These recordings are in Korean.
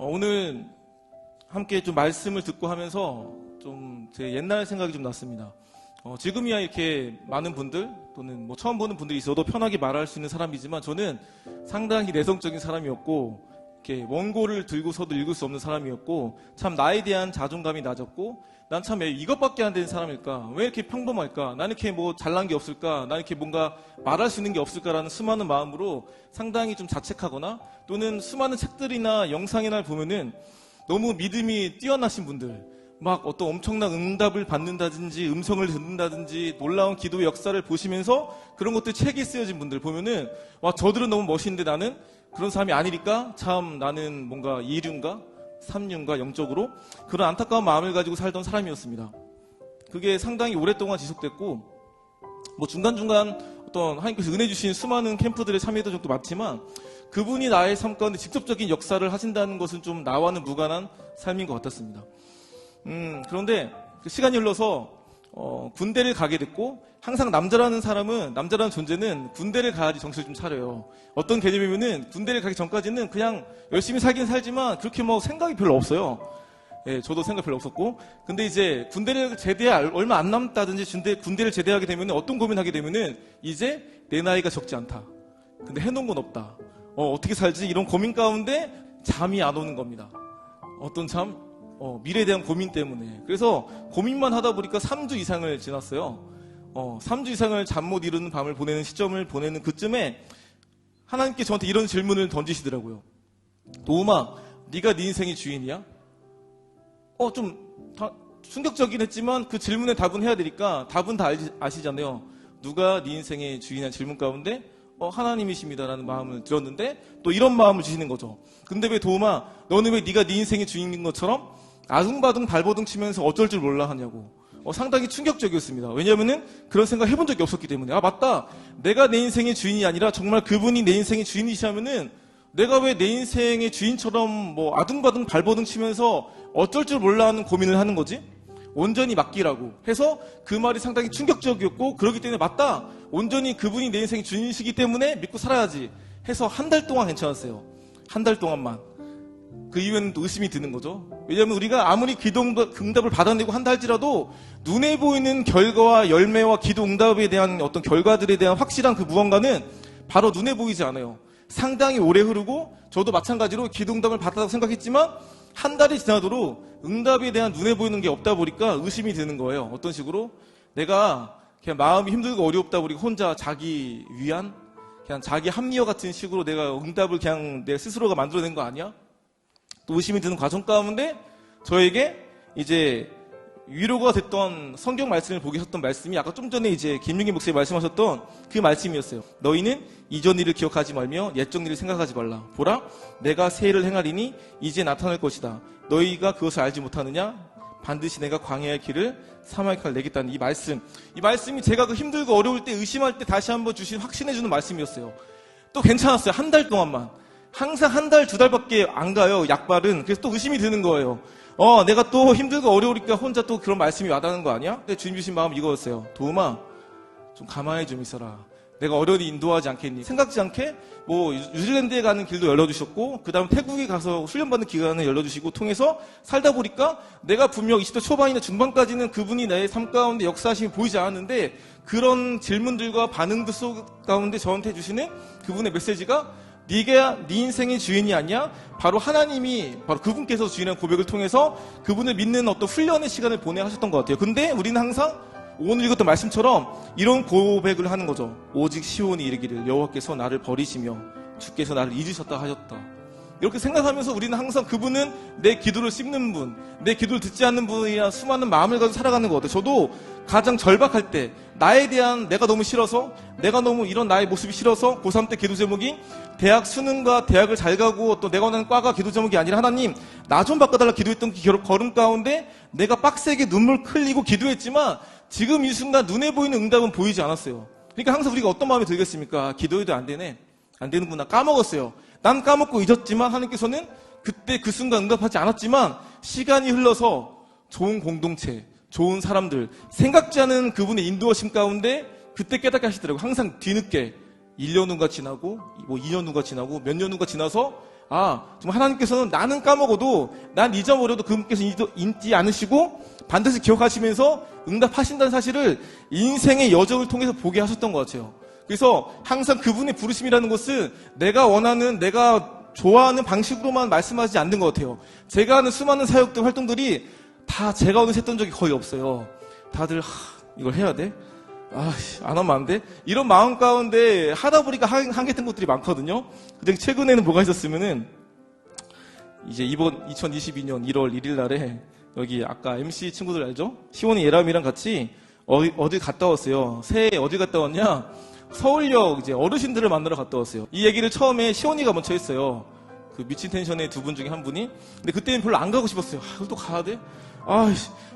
오늘 함께 좀 말씀을 듣고 하면서 좀 제 옛날 생각이 좀 났습니다. 지금이야 이렇게 많은 분들 또는 뭐 처음 보는 분들이 있어도 편하게 말할 수 있는 사람이지만 저는 상당히 내성적인 사람이었고 이렇게 원고를 들고서도 읽을 수 없는 사람이었고 참 나에 대한 자존감이 낮았고 난 참 왜 이것밖에 안 되는 사람일까? 왜 이렇게 평범할까? 나는 이렇게 뭐 잘난 게 없을까? 나는 이렇게 뭔가 말할 수 있는 게 없을까라는 수많은 마음으로 상당히 좀 자책하거나 또는 수많은 책들이나 영상이나 보면은 너무 믿음이 뛰어나신 분들 막 어떤 엄청난 응답을 받는다든지 음성을 듣는다든지 놀라운 기도의 역사를 보시면서 그런 것들 책이 쓰여진 분들 보면은 와 저들은 너무 멋있는데 나는 그런 사람이 아니니까 참 나는 뭔가 이륜가 삼륜가 영적으로 그런 안타까운 마음을 가지고 살던 사람이었습니다. 그게 상당히 오랫동안 지속됐고 뭐 중간중간 어떤 하나님께서 은혜 주신 수많은 캠프들에 참여했던 적도 많지만 그분이 나의 삶 가운데 직접적인 역사를 하신다는 것은 좀 나와는 무관한 삶인 것 같았습니다. 그런데 그 시간이 흘러서 군대를 가게 됐고 항상 남자라는 사람은 남자라는 존재는 군대를 가야지 정신을 좀 차려요. 어떤 개념이면은 군대를 가기 전까지는 그냥 열심히 살긴 살지만 그렇게 뭐 생각이 별로 없어요. 예, 저도 생각 별로 없었고 근데 이제 군대를 제대할 얼마 안 남았다든지 군대를 제대하게 되면은 어떤 고민하게 되면은 이제 내 나이가 적지 않다. 근데 해놓은 건 없다. 어떻게 살지? 이런 고민 가운데 잠이 안 오는 겁니다. 어떤 잠? 미래에 대한 고민 때문에. 그래서 고민만 하다 보니까 3주 이상을 지났어요. 3주 이상을 잠 못 이루는 밤을 보내는 시점을 보내는 그쯤에 하나님께 저한테 이런 질문을 던지시더라고요. 도움아, 네가 네 인생의 주인이야? 좀 충격적이긴 했지만 그 질문에 답은 해야 되니까 답은 다 아시잖아요. 누가 네 인생의 주인이라는 질문 가운데 하나님이십니다라는 마음을 들었는데 또 이런 마음을 주시는 거죠. 근데 왜 도움아, 너는 왜 네가 네 인생의 주인인 것처럼 아둥바둥 발버둥 치면서 어쩔 줄 몰라 하냐고. 상당히 충격적이었습니다. 왜냐하면은 그런 생각 해본 적이 없었기 때문에. 아 맞다. 내가 내 인생의 주인이 아니라 정말 그분이 내 인생의 주인이시라면은 내가 왜 내 인생의 주인처럼 뭐 아둥바둥 발버둥 치면서 어쩔 줄 몰라 하는 고민을 하는 거지? 온전히 맡기라고 해서 그 말이 상당히 충격적이었고 그렇기 때문에 맞다. 온전히 그분이 내 인생의 주인이시기 때문에 믿고 살아야지 해서 한 달 동안 괜찮았어요. 한 달 동안만. 그 이후에는 또 의심이 드는 거죠. 왜냐하면 우리가 아무리 기도 응답을 받아내고 한다 할지라도 눈에 보이는 결과와 열매와 기도 응답에 대한 어떤 결과들에 대한 확실한 그 무언가는 바로 눈에 보이지 않아요. 상당히 오래 흐르고 저도 마찬가지로 기도 응답을 받았다고 생각했지만 한 달이 지나도록 응답에 대한 눈에 보이는 게 없다 보니까 의심이 드는 거예요. 어떤 식으로? 내가 그냥 마음이 힘들고 어렵다 보니까 혼자 자기 위안? 그냥 자기 합리화 같은 식으로 내가 응답을 그냥 내 스스로가 만들어낸 거 아니야? 또 의심이 드는 과정 가운데 저에게 이제 위로가 됐던 성경 말씀을 보게 하셨던 말씀이 아까 좀 전에 이제 김윤기 목사님 말씀하셨던 그 말씀이었어요. 너희는 이전 일을 기억하지 말며 옛적 일을 생각하지 말라. 보라, 내가 새 일을 행하리니 이제 나타날 것이다. 너희가 그것을 알지 못하느냐? 반드시 내가 광야의 길을 사막의 칼을 내겠다는 이 말씀이 제가 그 힘들고 어려울 때 의심할 때 다시 한번 주신 확신해주는 말씀이었어요. 또 괜찮았어요. 한 달 동안만. 항상 한 달, 두 달밖에 안 가요, 약발은. 그래서 또 의심이 드는 거예요. 내가 또 힘들고 어려우니까 혼자 또 그런 말씀이 와닿는 거 아니야? 근데 주님 주신 마음 이거였어요. 도움아, 좀 가만히 좀 있어라. 내가 어련히 인도하지 않겠니? 생각지 않게 뭐 뉴질랜드에 가는 길도 열어주셨고 그 다음 태국에 가서 훈련받는 기간을 열어주시고 통해서 살다 보니까 내가 분명 20대 초반이나 중반까지는 그분이 내 삶 가운데 역사하심이 보이지 않았는데 그런 질문들과 반응들 속 가운데 저한테 주시는 그분의 메시지가 네가 네 인생의 주인이 아니야? 바로 하나님이 바로 그분께서 주인의 고백을 통해서 그분을 믿는 어떤 훈련의 시간을 보내 하셨던 것 같아요. 근데 우리는 항상 오늘 읽었던 말씀처럼 이런 고백을 하는 거죠. 오직 시온이 이르기를 여호와께서 나를 버리시며 주께서 나를 잊으셨다 하셨다. 이렇게 생각하면서 우리는 항상 그분은 내 기도를 씹는 분, 내 기도를 듣지 않는 분이야 수많은 마음을 가지고 살아가는 것 같아요. 저도 가장 절박할 때 나에 대한 내가 너무 싫어서 내가 너무 이런 나의 모습이 싫어서 고3 때 기도 제목이 대학 수능과 대학을 잘 가고 또 내가 원하는 과가 기도 제목이 아니라 하나님 나 좀 바꿔달라 기도했던 그 걸음 가운데 내가 빡세게 눈물 흘리고 기도했지만 지금 이 순간 눈에 보이는 응답은 보이지 않았어요. 그러니까 항상 우리가 어떤 마음이 들겠습니까? 기도해도 안 되네. 안 되는구나. 까먹었어요. 난 까먹고 잊었지만 하나님께서는 그때 그 순간 응답하지 않았지만 시간이 흘러서 좋은 공동체, 좋은 사람들, 생각지 않은 그분의 인도하심 가운데 그때 깨닫게 하시더라고요. 항상 뒤늦게 1년 후가 지나고 뭐 2년 후가 지나고 몇 년 후가 지나서 정말 하나님께서는 나는 까먹어도, 난 잊어버려도 그분께서 잊지 않으시고 반드시 기억하시면서 응답하신다는 사실을 인생의 여정을 통해서 보게 하셨던 것 같아요. 그래서 항상 그분의 부르심이라는 것은 내가 원하는, 내가 좋아하는 방식으로만 말씀하지 않는 것 같아요. 제가 하는 수많은 사역들, 활동들이 다 제가 원해서 했던 적이 거의 없어요. 다들 이걸 해야 돼? 안 하면 안 돼? 이런 마음 가운데 하다 보니까 하게 된 것들이 많거든요. 근데 최근에는 뭐가 있었으면은, 이제 이번 2022년 1월 1일 날에 여기 아까 MC 친구들 알죠? 시온이 예람이랑 같이 어디 갔다 왔어요. 새해 어디 갔다 왔냐? 서울역 이제 어르신들을 만나러 갔다 왔어요. 이 얘기를 처음에 시온이가 먼저 했어요. 그 미친 텐션의 두 분 중에 한 분이. 근데 그때는 별로 안 가고 싶었어요. 이걸 또 가야 돼?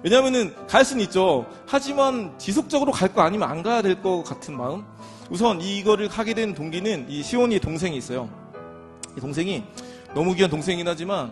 왜냐면은 갈 수는 있죠. 하지만 지속적으로 갈 거 아니면 안 가야 될 것 같은 마음. 우선 이거를 하게 된 동기는 이 시온이의 동생이 있어요. 이 동생이 너무 귀한 동생이긴 하지만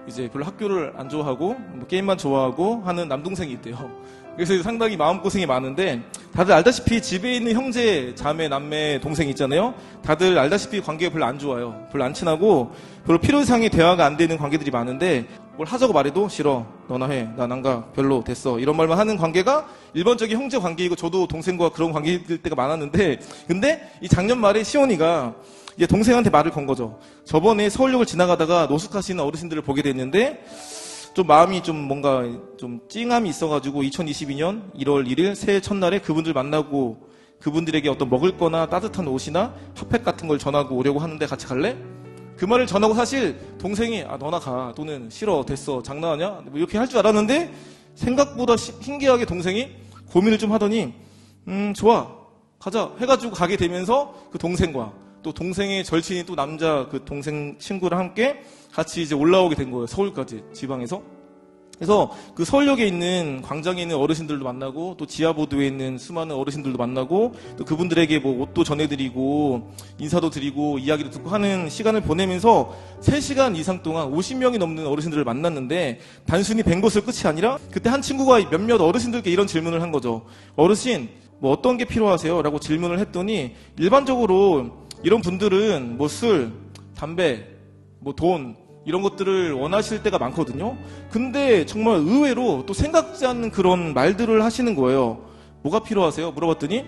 이제 별로 학교를 안 좋아하고 뭐 게임만 좋아하고 하는 남동생이 있대요. 그래서 상당히 마음고생이 많은데, 다들 알다시피 집에 있는 형제, 자매, 남매, 동생이 있잖아요. 다들 알다시피 관계가 별로 안 좋아요. 별로 안 친하고 별로 필요이상의 대화가 안 되는 관계들이 많은데, 뭘 하자고 말해도 싫어, 너나 해, 난 안 가, 별로 됐어, 이런 말만 하는 관계가 일반적인 형제 관계이고, 저도 동생과 그런 관계일 때가 많았는데, 근데 이 작년 말에 시온이가 이제 동생한테 말을 건 거죠. 저번에 서울역을 지나가다가 노숙하시는 어르신들을 보게 됐는데 좀 마음이 좀 뭔가 좀 찡함이 있어가지고 2022년 1월 1일 새해 첫날에 그분들 만나고 그분들에게 어떤 먹을 거나 따뜻한 옷이나 핫팩 같은 걸 전하고 오려고 하는데 같이 갈래? 그 말을 전하고 사실 동생이 너나 가, 또는 싫어, 됐어, 장난하냐? 뭐 이렇게 할 줄 알았는데 생각보다 신기하게 동생이 고민을 좀 하더니 좋아, 가자 해가지고 가게 되면서 그 동생과 또 동생의 절친이 또 남자 그 동생 친구랑 함께 같이 이제 올라오게 된 거예요. 서울까지, 지방에서. 그래서 그 서울역에 있는 광장에 있는 어르신들도 만나고, 또 지하보도에 있는 수많은 어르신들도 만나고, 또 그분들에게 뭐 옷도 전해드리고 인사도 드리고 이야기도 듣고 하는 시간을 보내면서 3시간 이상 동안 50명이 넘는 어르신들을 만났는데, 단순히 뵌 것을 끝이 아니라 그때 한 친구가 몇몇 어르신들께 이런 질문을 한 거죠. 어르신, 뭐 어떤 게 필요하세요? 라고 질문을 했더니, 일반적으로 이런 분들은 뭐 술, 담배, 뭐 돈, 이런 것들을 원하실 때가 많거든요. 근데 정말 의외로 또 생각지 않는 그런 말들을 하시는 거예요. 뭐가 필요하세요? 물어봤더니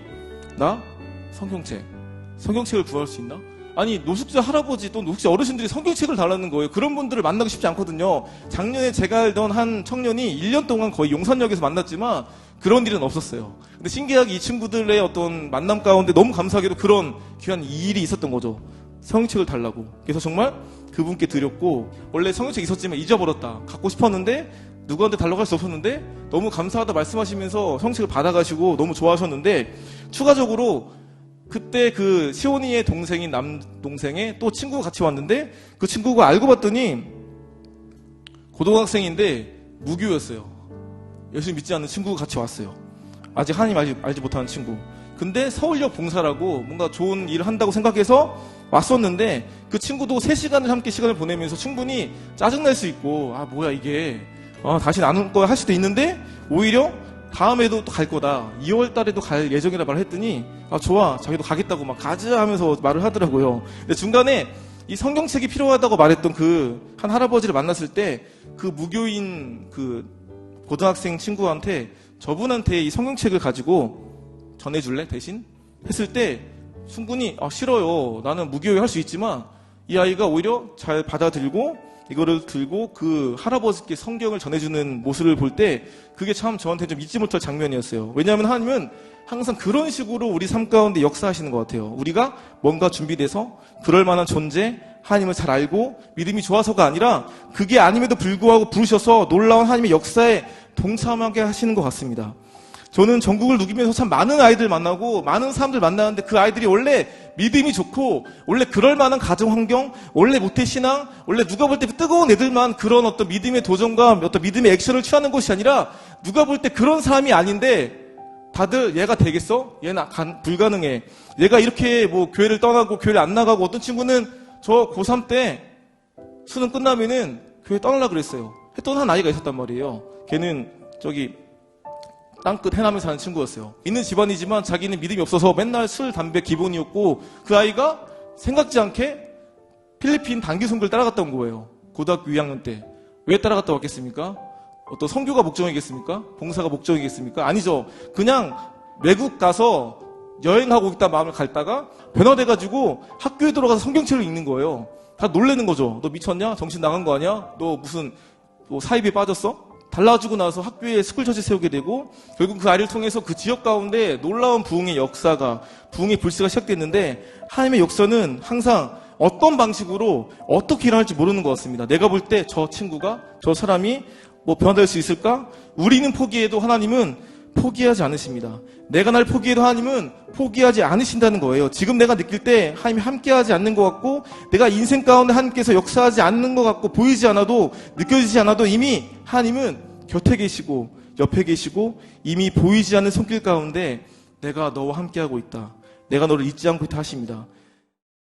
나? 성경책을 구할 수 있나? 아니, 노숙자 할아버지 또 노숙자 어르신들이 성경책을 달라는 거예요. 그런 분들을 만나기 쉽지 않거든요. 작년에 제가 알던 한 청년이 1년 동안 거의 용산역에서 만났지만 그런 일은 없었어요. 근데 신기하게 이 친구들의 어떤 만남 가운데 너무 감사하게도 그런 귀한 일이 있었던 거죠. 성경책을 달라고. 그래서 정말 그분께 드렸고, 원래 성경책 있었지만 잊어버렸다, 갖고 싶었는데 누구한테 달라고 할 수 없었는데 너무 감사하다 말씀하시면서 성경책을 받아가시고 너무 좋아하셨는데, 추가적으로 그때 그 시온이의 동생인 남동생의 또 친구가 같이 왔는데, 그 친구가 알고 봤더니 고등학생인데 무교였어요. 예수 믿지 않는 친구가 같이 왔어요. 아직 하나님 알지 못하는 친구. 근데 서울역 봉사라고 뭔가 좋은 일을 한다고 생각해서 왔었는데, 그 친구도 3시간을 함께 시간을 보내면서 충분히 짜증날 수 있고, 뭐야 이게, 다시 안 올 거야 할 수도 있는데, 오히려 다음에도 또 갈 거다, 2월 달에도 갈 예정이라 말을 했더니 좋아, 자기도 가겠다고 막 가자 하면서 말을 하더라고요. 근데 중간에 이 성경책이 필요하다고 말했던 그 한 할아버지를 만났을 때, 그 무교인 그 고등학생 친구한테, 저분한테 이 성경책을 가지고 전해줄래? 대신? 했을 때 충분히 싫어요, 나는 무교회 할 수 있지만, 이 아이가 오히려 잘 받아들이고 이거를 들고 그 할아버지께 성경을 전해주는 모습을 볼 때, 그게 참 저한테 좀 잊지 못할 장면이었어요. 왜냐하면 하나님은 항상 그런 식으로 우리 삶 가운데 역사하시는 것 같아요. 우리가 뭔가 준비돼서 그럴 만한 존재, 하나님을 잘 알고 믿음이 좋아서가 아니라, 그게 아님에도 불구하고 부르셔서 놀라운 하나님의 역사에 동참하게 하시는 것 같습니다. 저는 전국을 누비면서 참 많은 아이들 만나고 많은 사람들 만나는데, 그 아이들이 원래 믿음이 좋고 원래 그럴 만한 가정 환경, 원래 모태신앙, 원래 누가 볼 때 뜨거운 애들만 그런 어떤 믿음의 도전과 어떤 믿음의 액션을 취하는 것이 아니라, 누가 볼 때 그런 사람이 아닌데 다들 얘가 되겠어? 얘는 불가능해. 얘가 이렇게 뭐 교회를 떠나고 교회를 안 나가고, 어떤 친구는 저 고3 때 수능 끝나면은 교회 떠나려고 그랬어요. 했던 한 아이가 있었단 말이에요. 걔는 저기 땅끝 해남에 사는 친구였어요. 있는 집안이지만 자기는 믿음이 없어서 맨날 술, 담배 기본이었고, 그 아이가 생각지 않게 필리핀 단기 선교를 따라갔다 온 거예요. 고등학교 2학년 때. 왜 따라갔다 왔겠습니까? 어떤 선교가 목적이겠습니까? 봉사가 목적이겠습니까? 아니죠. 그냥 외국 가서 여행하고 있다 마음을 갈다가 변화돼가지고 학교에 들어가서 성경책을 읽는 거예요. 다 놀래는 거죠. 너 미쳤냐? 정신 나간 거 아니야? 너 무슨 사입에 빠졌어? 달라지고 나서 학교에 스쿨처치 세우게 되고 결국 그 아이를 통해서 그 지역 가운데 놀라운 부흥의 역사가, 부흥의 불씨가 시작됐는데 하나님의 역사는 항상 어떤 방식으로 어떻게 일어날지 모르는 것 같습니다. 내가 볼 때 저 친구가, 저 사람이 변화될 수 있을까? 우리는 포기해도 하나님은 포기하지 않으십니다. 내가 날 포기해도 하나님은 포기하지 않으신다는 거예요. 지금 내가 느낄 때 하나님이 함께하지 않는 것 같고 내가 인생 가운데 하나님께서 역사하지 않는 것 같고 보이지 않아도 느껴지지 않아도 이미 하나님은 곁에 계시고 옆에 계시고 이미 보이지 않는 손길 가운데 내가 너와 함께하고 있다. 내가 너를 잊지 않고 있다 하십니다.